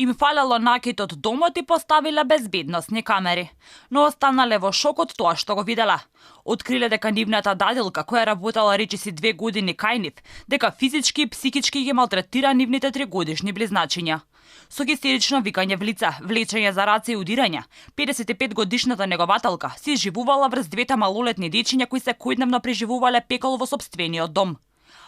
Им фалело накид од домот и поставиле безбедносни камери, но останале во шок од тоа што го видела. Откриле дека нивната даделка, која работела речиси 2 години кај нив, дека физички и психички ги малтретира нивните 3-годишни близначиња. Со гистерично викање в лице, влечење за раце и удирање, 55-годишната негователка се изживувала врз двете малолетни дечиња кои се којдневно преживувале пекол во сопствениот дом.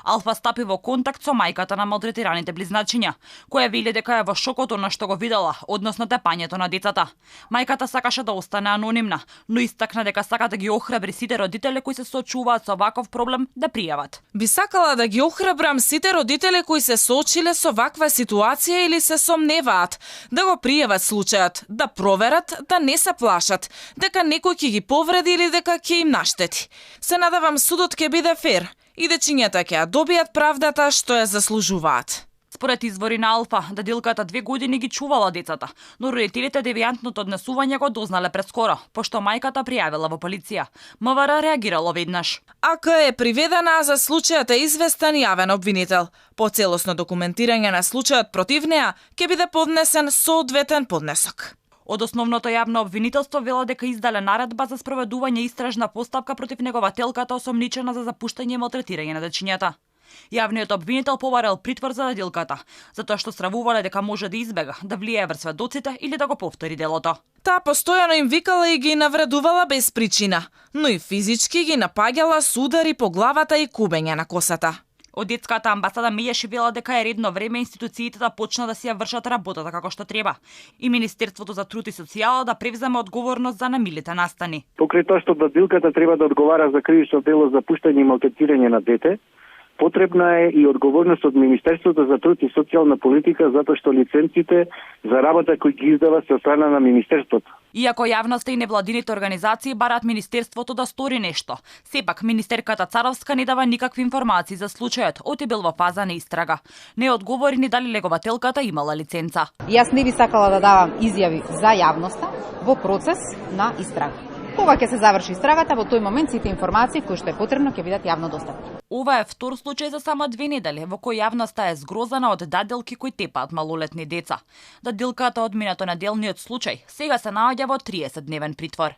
Алфа стапи во контакт со мајката на малтретираните близначиња, која вели дека е во шок од она што го видела, односно тепањето на децата. Мајката сакаше да остане анонимна, но истакна дека сака да ги охрабри сите родители кои се соочуваат со ваков проблем да пријават. Би сакала да ги охрабрам сите родители кои се соочиле со ваква ситуација или се сомневаат, да го пријават случајот, да проверат, да не се плашат, дека некој ќе ги повреди или дека ќе им наштети. Се надевам судот ќе биде фер и дечињата ќе ја добијат правдата што ја заслужуваат. Според извори на Алфа, даделката 2 години ги чувала децата, но родителите девијантното однесување го дознале прескоро, пошто мајката пријавила во полиција. МВР реагирало веднаш. АК е приведена, а за случајот е известен јавен обвинител. По целосно документирање на случајот против неа ќе биде поднесен соодветен поднесок. Од основното јавно обвинителство вела дека издале наредба за спроведување истражна постапка против негователката осомничена за запуштање и малтретирање на дечињата. Јавниот обвинител побарал притвор за даделката, затоа што стравувале дека може да избега, да влијае врз сведоците или да го повтори делото. Таа постојано им викала и ги навредувала без причина, но и физички ги напаѓала с удари по главата и кубење на косата. Од детската амбасада Мијаши вела дека е редно време институциите да почнат да си ја вршат работата како што треба и Министерството за труд и социјала да превземе одговорност за намилите настани. Покрај тоа што даделката треба да одговара за кривично дело за пуштање и малтретирање на дете, потребна е и одговорност од Министерството за труд и социјална политика затоа што лиценците за работа кои ги издава се од страна на Министерството. Иако јавноста и невладините организации бараат Министерството да стори нешто, сепак министерката Царовска не дава никакви информации за случајот, оти бил во фаза на истрага. Не одговори ни дали негователката имала лиценца. Јас не би сакала да давам изјави за јавноста во процес на истрага. Кога ќе се заврши истрагата, во тој момент сите информации кои што е потребно ќе бидат јавно достапни. Ова е втор случај за само 2 недели во кој јавноста е згрозена од даделки кои тепаат малолетни деца. Даделката од минато неделниот случај сега се наоѓа во 30-дневен притвор.